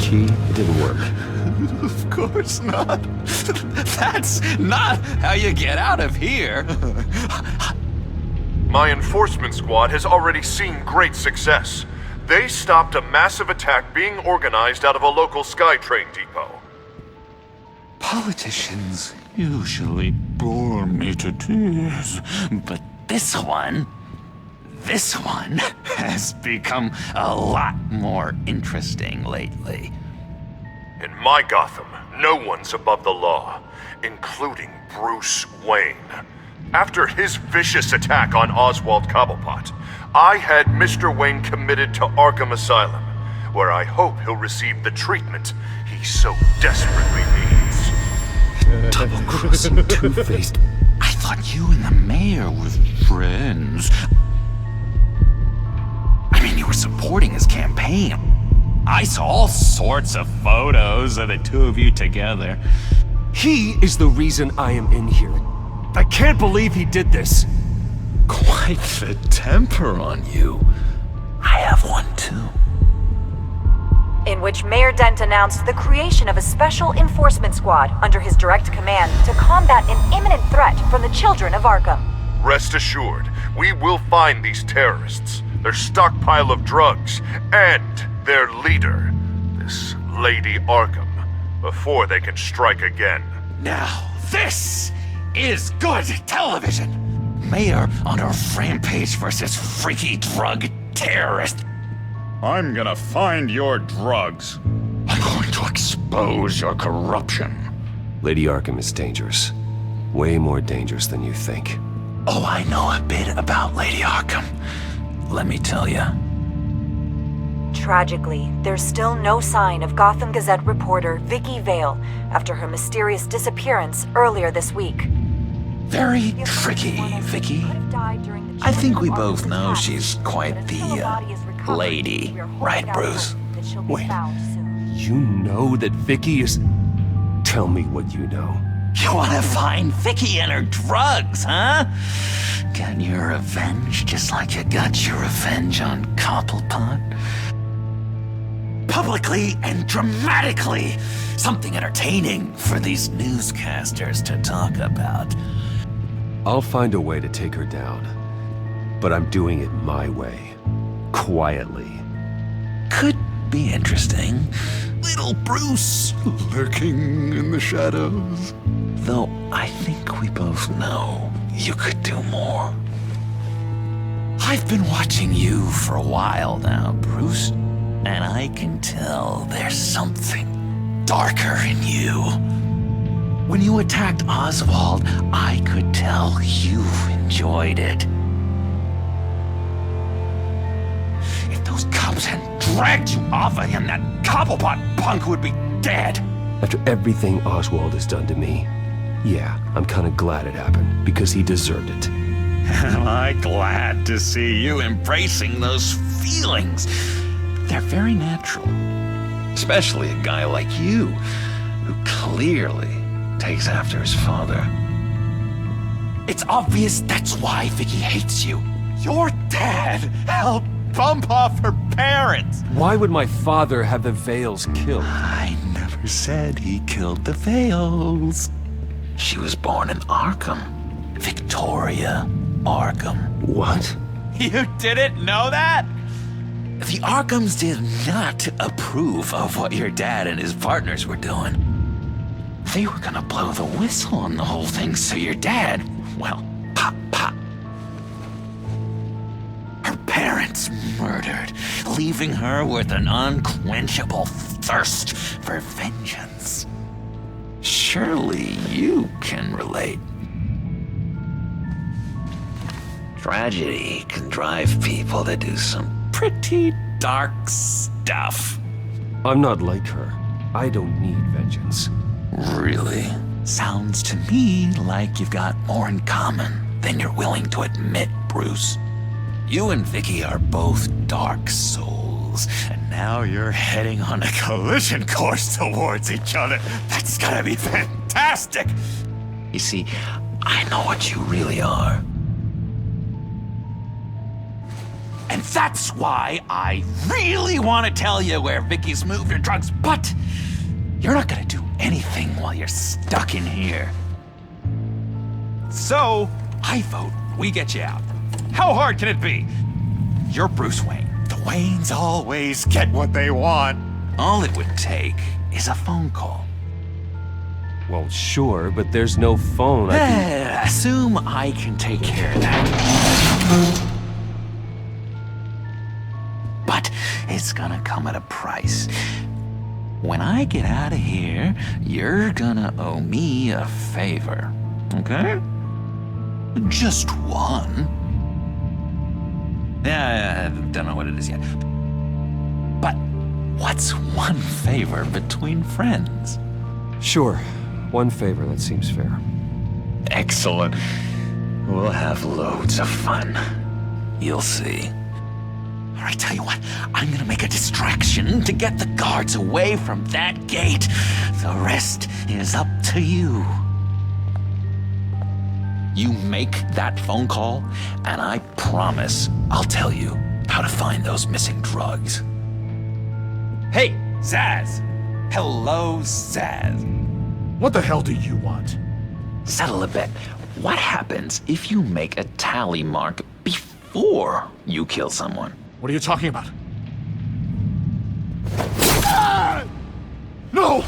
key, it didn't work. Of course not. That's not how you get out of here. My enforcement squad has already seen great success. They stopped a massive attack being organized out of a local SkyTrain depot. Politicians usually bore me to tears, but this one has become a lot more interesting lately. In my Gotham, no one's above the law, including Bruce Wayne. After his vicious attack on Oswald Cobblepot, I had Mr. Wayne committed to Arkham Asylum, where I hope he'll receive the treatment he so desperately needs. Double-crossing Two-Faced. I thought you and the mayor were friends. I mean, you were supporting his campaign. I saw all sorts of photos of the two of you together. He is the reason I am in here. I can't believe he did this. Quite the temper on you. I have one too. In which Mayor Dent announced the creation of a special enforcement squad under his direct command to combat an imminent threat from the children of Arkham. Rest assured, we will find these terrorists, their stockpile of drugs, and their leader, this Lady Arkham, before they can strike again. Now, this is good television. Mayor on a rampage versus freaky drug terrorist. I'm gonna find your drugs. I'm going to expose your corruption. Lady Arkham is dangerous. Way more dangerous than you think. Oh, I know a bit about Lady Arkham. Let me tell you. Tragically, there's still no sign of Gotham Gazette reporter Vicky Vale after her mysterious disappearance earlier this week. Very tricky, Vicky. I think we both know she's quite the lady, right, Bruce? Wait, you know that Vicky is... Tell me what you know. You wanna find Vicky and her drugs, huh? Get your revenge just like you got your revenge on Cobblepot? Publicly and dramatically! Something entertaining for these newscasters to talk about. I'll find a way to take her down. But I'm doing it my way. Quietly. Could be interesting. Little Bruce lurking in the shadows. Though I think we both know you could do more. I've been watching you for a while now, Bruce, and I can tell there's something darker in you. When you attacked Oswald, I could tell you enjoyed it. If those cops hadn't dragged you off of him, that Cobblepot punk would be dead. After everything Oswald has done to me, yeah, I'm kinda glad it happened, because he deserved it. Am I glad to see you embracing those feelings? They're very natural. Especially a guy like you, who clearly takes after his father. It's obvious that's why Vicky hates you. Your dad helped bump off her parents. Why would my father have the Vales killed? I never said he killed the Vales. She was born in Arkham. Victoria Arkham. What? You didn't know that? The Arkhams did not approve of what your dad and his partners were doing. They were gonna blow the whistle on the whole thing, so your dad, well, pop. Her parents murdered, leaving her with an unquenchable thirst for vengeance. Surely you can relate. Tragedy can drive people to do some pretty dark stuff. I'm not like her. I don't need vengeance. Really? Sounds to me like you've got more in common than you're willing to admit, Bruce. You and Vicky are both dark souls, and now you're heading on a collision course towards each other. That's gonna be fantastic! You see, I know what you really are. And that's why I really want to tell you where Vicky's moved her drugs, but you're not gonna do anything while you're stuck in here. So, I vote we get you out. How hard can it be? You're Bruce Wayne. The Waynes always get what they want. All it would take is a phone call. Well, sure, but there's no phone. Assume I can take care of that. But it's gonna come at a price. When I get out of here, you're gonna owe me a favor, okay? Just one. Yeah, I don't know what it is yet. But what's one favor between friends? Sure. One favor, that seems fair. Excellent. We'll have loads of fun. You'll see. All right, tell you what, I'm gonna make a distraction to get the guards away from that gate. The rest is up to you. You make that phone call, and I promise I'll tell you how to find those missing drugs. Hey, Zsasz! Hello, Zsasz. What the hell do you want? Settle a bet. What happens if you make a tally mark before you kill someone? What are you talking about? Ah! No!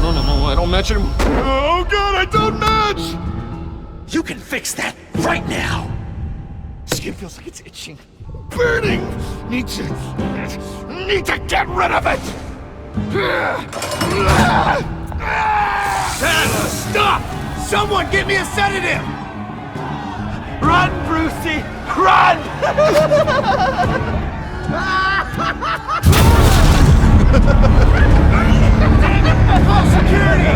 No, I don't match him. Oh god, I don't match! You can fix that right now! Skin feels like it's itching. Burning! Need to get rid of it! Stop! Someone get me a sedative! Run, Brucey! Run! Call security!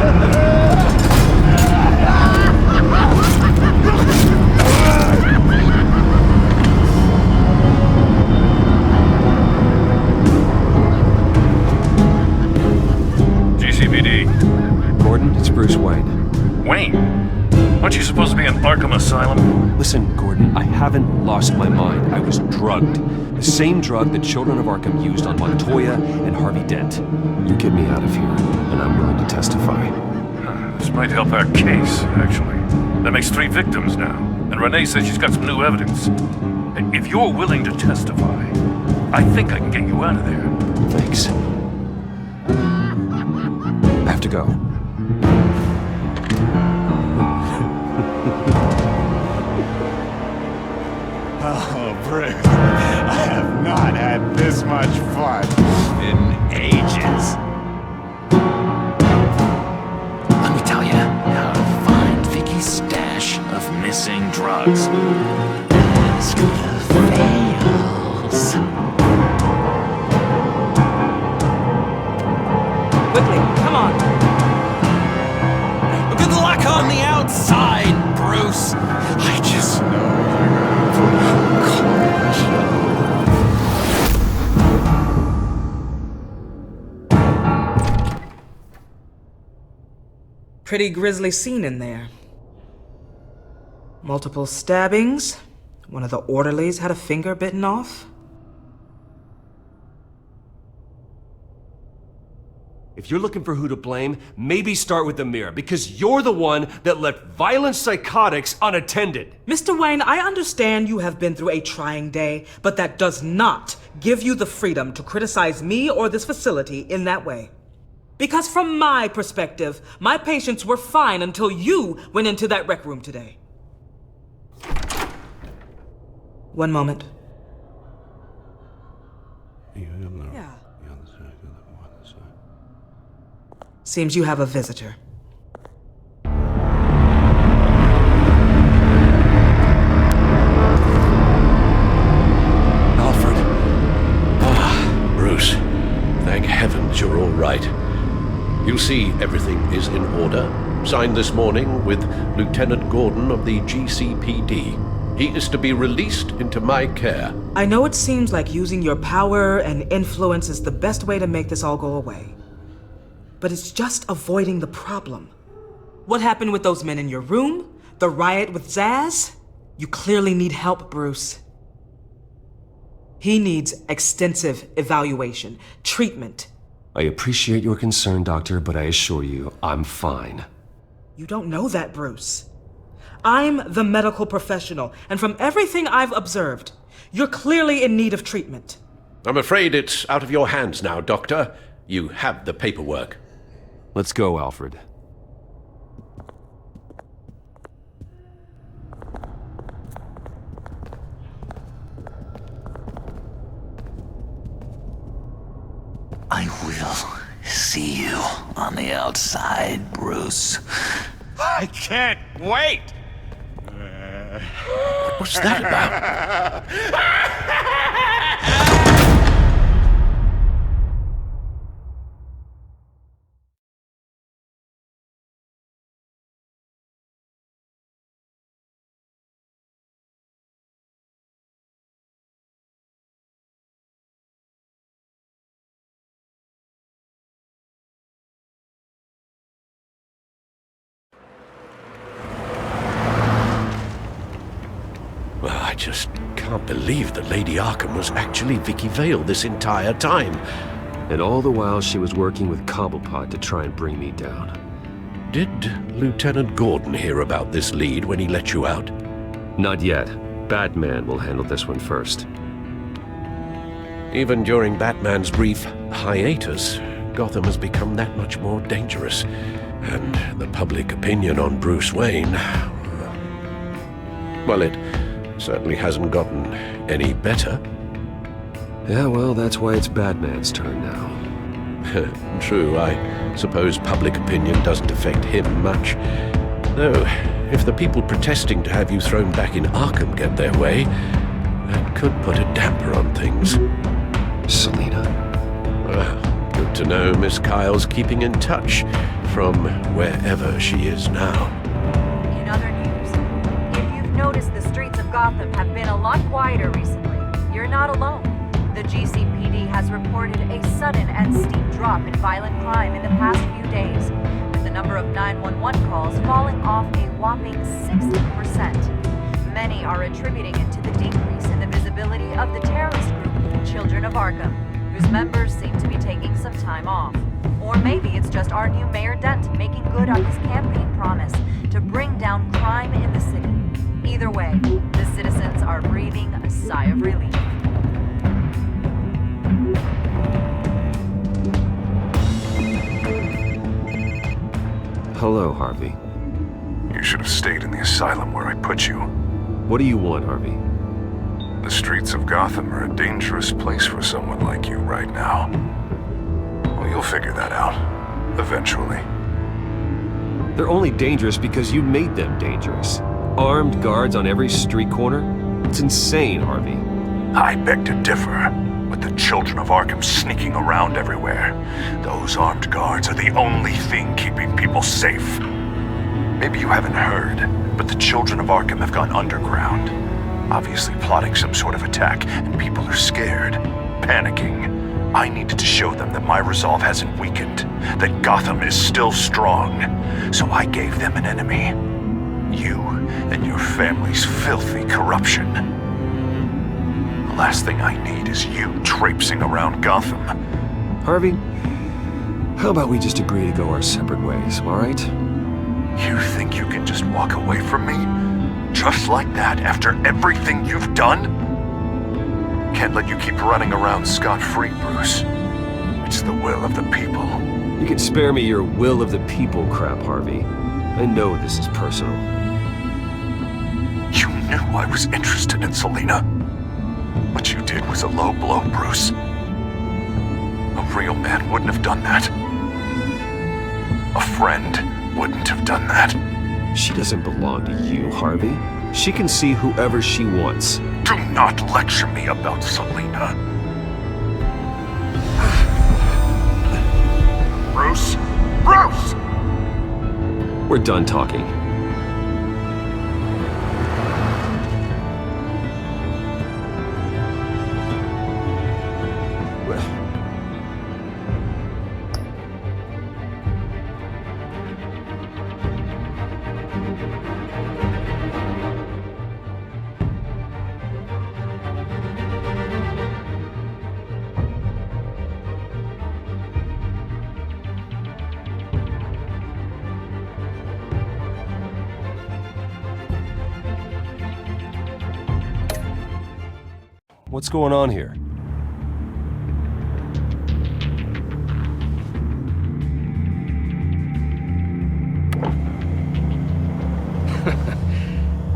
GCPD. Gordon, it's Bruce Wayne. Wayne? Aren't you supposed to be in Arkham Asylum? Listen, Gordon, I haven't lost my mind. I was drugged. The same drug the children of Arkham used on Montoya and Harvey Dent. You get me out of here, and I'm willing to testify. This might help our case, actually. That makes 3 victims now, and Renee says she's got some new evidence. If you're willing to testify, I think I can get you out of there. Thanks. I have to go. Oh, Bruce, I have not had this much fun in ages. Let me tell you how to find Vicky's stash of missing drugs. Ask the fails. Quickly, come on. Good luck on the outside, Bruce. I just know Pretty grisly scene in there. Multiple stabbings. One of the orderlies had a finger bitten off. If you're looking for who to blame, maybe start with the mirror, because you're the one that left violent psychotics unattended. Mr. Wayne, I understand you have been through a trying day, but that does not give you the freedom to criticize me or this facility in that way. Because from my perspective, my patients were fine until you went into that rec room today. One moment. Yeah. Seems you have a visitor. Alfred. Bruce. Thank heavens you're all right. You see, everything is in order. Signed this morning with Lieutenant Gordon of the GCPD. He is to be released into my care. I know it seems like using your power and influence is the best way to make this all go away. But it's just avoiding the problem. What happened with those men in your room? The riot with Zsasz? You clearly need help, Bruce. He needs extensive evaluation, treatment. I appreciate your concern, Doctor, but I assure you, I'm fine. You don't know that, Bruce. I'm the medical professional, and from everything I've observed, you're clearly in need of treatment. I'm afraid it's out of your hands now, Doctor. You have the paperwork. Let's go, Alfred. I will see you on the outside, Bruce. I can't wait! What's that about? Well, I just can't believe that Lady Arkham was actually Vicky Vale this entire time. And all the while she was working with Cobblepot to try and bring me down. Did Lieutenant Gordon hear about this lead when he let you out? Not yet. Batman will handle this one first. Even during Batman's brief hiatus, Gotham has become that much more dangerous. And the public opinion on Bruce Wayne... well, it certainly hasn't gotten any better. Yeah, well, that's why it's Batman's turn now. True, I suppose public opinion doesn't affect him much. Though, if the people protesting to have you thrown back in Arkham get their way, that could put a damper on things. Selina. Well, good to know Miss Kyle's keeping in touch from wherever she is now. In other news, if you've noticed, the streets of Gotham have been a lot quieter recently. You're not alone. The GCPD has reported a sudden and steep drop in violent crime in the past few days, with the number of 911 calls falling off a whopping 60%. Many are attributing it to the decrease in the visibility of the terrorist group, Children of Arkham, whose members seem to be taking some time off. Or maybe it's just our new Mayor Dent making good on his campaign promise to bring down crime in the city. Either way, the citizens are breathing a sigh of relief. Hello, Harvey. You should have stayed in the asylum where I put you. What do you want, Harvey? The streets of Gotham are a dangerous place for someone like you right now. Well, you'll figure that out. Eventually. They're only dangerous because you made them dangerous. Armed guards on every street corner? It's insane, Harvey. I beg to differ. With the Children of Arkham sneaking around everywhere, those armed guards are the only thing keeping people safe. Maybe you haven't heard, but the Children of Arkham have gone underground. Obviously plotting some sort of attack, and people are scared, panicking. I needed to show them that my resolve hasn't weakened, that Gotham is still strong. So I gave them an enemy. You and your family's filthy corruption. The last thing I need is you traipsing around Gotham. Harvey, how about we just agree to go our separate ways, all right? You think you can just walk away from me? Just like that, after everything you've done? Can't let you keep running around scot-free, Bruce. It's the will of the people. You can spare me your will of the people crap, Harvey. I know this is personal. You knew I was interested in Selina. What you did was a low blow, Bruce. A real man wouldn't have done that. A friend wouldn't have done that. She doesn't belong to you, Harvey. She can see whoever she wants. Do not lecture me about Selina. Bruce? Bruce! We're done talking. What's going on here?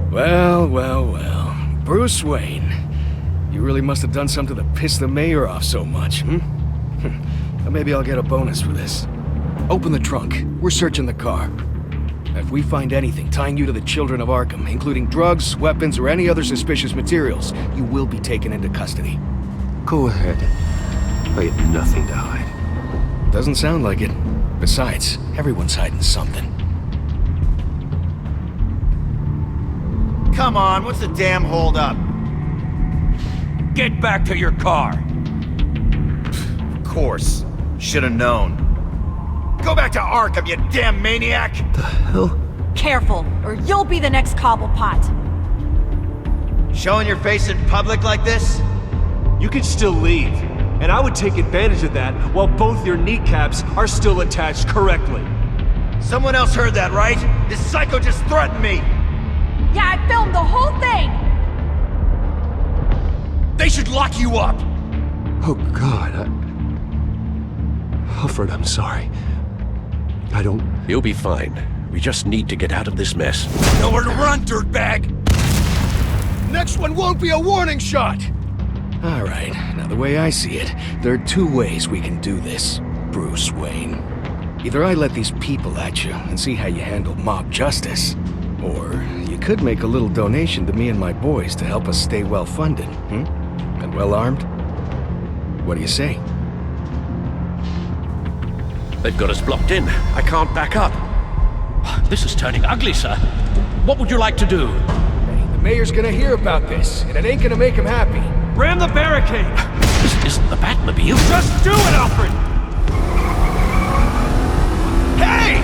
Well. Bruce Wayne. You really must have done something to piss the mayor off so much, Or maybe I'll get a bonus for this. Open the trunk. We're searching the car. If we find anything tying you to the Children of Arkham, including drugs, weapons, or any other suspicious materials, you will be taken into custody. Go ahead. I have nothing to hide. Doesn't sound like it. Besides, everyone's hiding something. Come on, what's the damn holdup? Get back to your car! Of course. Should've known. Go back to Arkham, you damn maniac! The hell? Careful, or you'll be the next Cobblepot. Showing your face in public like this? You can still leave, and I would take advantage of that while both your kneecaps are still attached correctly. Someone else heard that, right? This psycho just threatened me! Yeah, I filmed the whole thing! They should lock you up! Oh, God, Alfred, I'm sorry. I don't... You'll be fine. We just need to get out of this mess. Nowhere to run, dirtbag! Next one won't be a warning shot! Alright, now the way I see it, there are two ways we can do this, Bruce Wayne. Either I let these people at you and see how you handle mob justice, or you could make a little donation to me and my boys to help us stay well-funded, and well-armed? What do you say? They've got us blocked in. I can't back up. This is turning ugly, sir. What would you like to do? Hey, the mayor's gonna hear about this, and it ain't gonna make him happy. Ram the barricade! This isn't the Batmobile. Just do it, Alfred! Hey!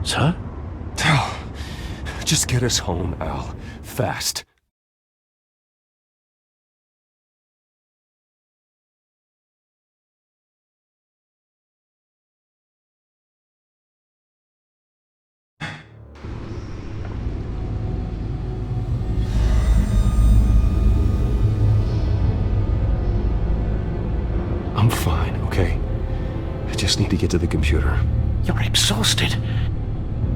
Sir? Just get us home, Al. Fast. I'm fine, okay? I just need to get to the computer. You're exhausted.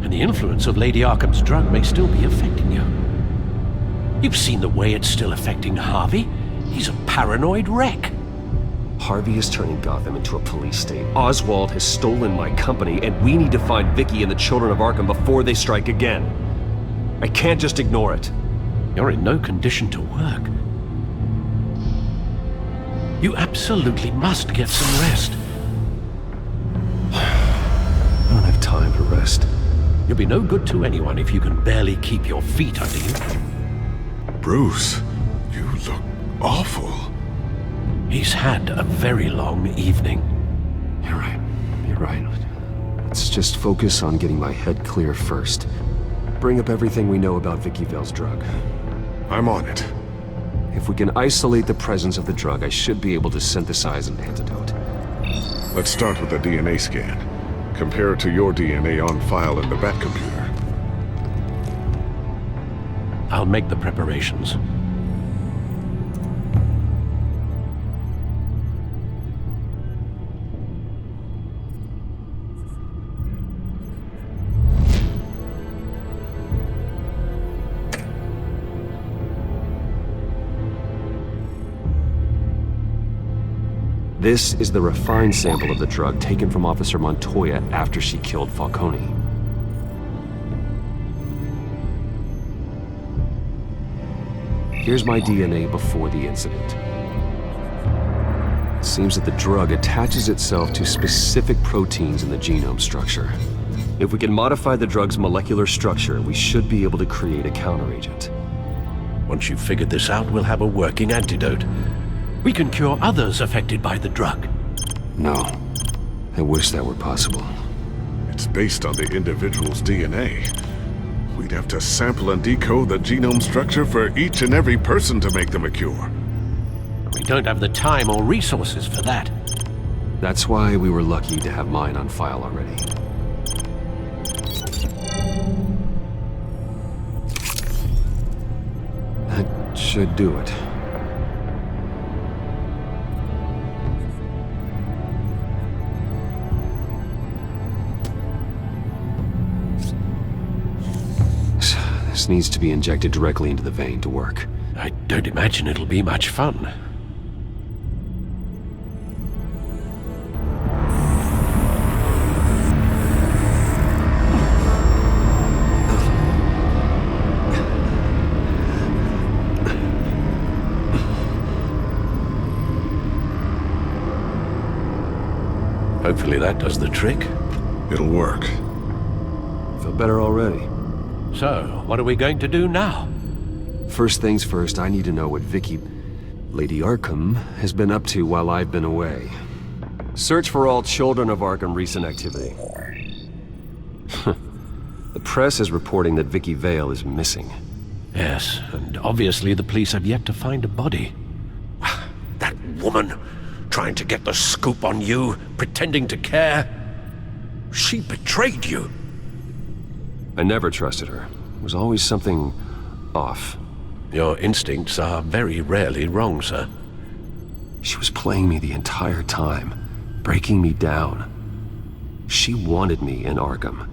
And the influence of Lady Arkham's drug may still be affecting you. You've seen the way it's still affecting Harvey. He's a paranoid wreck. Harvey is turning Gotham into a police state. Oswald has stolen my company, and we need to find Vicky and the Children of Arkham before they strike again. I can't just ignore it. You're in no condition to work. You absolutely must get some rest. I don't have time to rest. You'll be no good to anyone if you can barely keep your feet under you. Bruce, you look awful. He's had a very long evening. You're right. You're right. Let's just focus on getting my head clear first. Bring up everything we know about Vicky Vale's drug. I'm on it. If we can isolate the presence of the drug, I should be able to synthesize an antidote. Let's start with a DNA scan. Compare it to your DNA on file in the Batcomputer. I'll make the preparations. This is the refined sample of the drug taken from Officer Montoya after she killed Falcone. Here's my DNA before the incident. It seems that the drug attaches itself to specific proteins in the genome structure. If we can modify the drug's molecular structure, we should be able to create a counteragent. Once you've figured this out, we'll have a working antidote. We can cure others affected by the drug. No. I wish that were possible. It's based on the individual's DNA. We'd have to sample and decode the genome structure for each and every person to make them a cure. don't have the time or resources for that. That's why we were lucky to have mine on file already. That should do it. This needs to be injected directly into the vein to work. I don't imagine it'll be much fun. Hopefully that does the trick. It'll work. Feel better already. So, what are we going to do now? First things first, I need to know what Lady Arkham, has been up to while I've been away. Search for all children of Arkham recent activity. The press is reporting that Vicky Vale is missing. Yes, and obviously the police have yet to find a body. That woman, trying to get the scoop on you, pretending to care. She betrayed you. I never trusted her. There was always something off. Your instincts are very rarely wrong, sir. She was playing me the entire time, breaking me down. She wanted me in Arkham.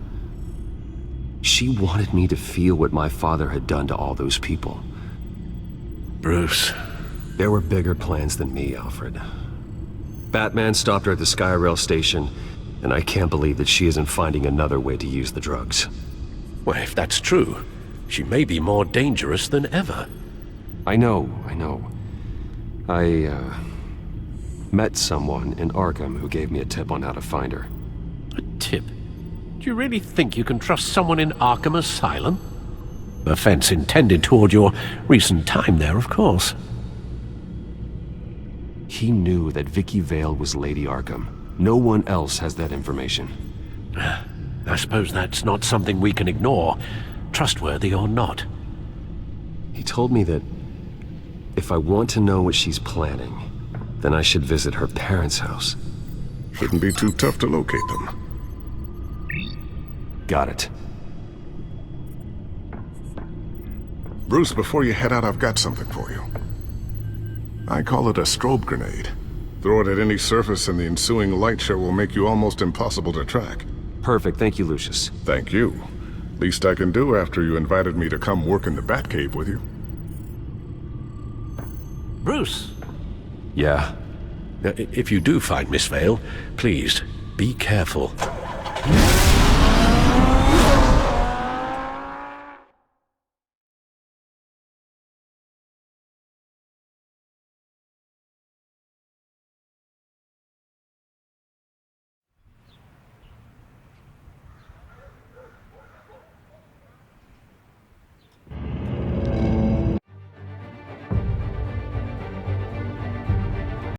She wanted me to feel what my father had done to all those people. Bruce. There were bigger plans than me, Alfred. Batman stopped her at the Skyrail station, and I can't believe that she isn't finding another way to use the drugs. Well, if that's true, she may be more dangerous than ever. I know. I met someone in Arkham who gave me a tip on how to find her. A tip? Do you really think you can trust someone in Arkham Asylum? Offense intended toward your recent time there, of course. He knew that Vicky Vale was Lady Arkham. No one else has that information. I suppose that's not something we can ignore, trustworthy or not. He told me that if I want to know what she's planning, then I should visit her parents' house. Shouldn't be too tough to locate them. Got it. Bruce, before you head out, I've got something for you. I call it a strobe grenade. Throw it at any surface and the ensuing light show will make you almost impossible to track. Perfect, thank you, Lucius. Thank you. Least I can do after you invited me to come work in the Batcave with you. Bruce! Yeah? If you do find Miss Vale, please, be careful.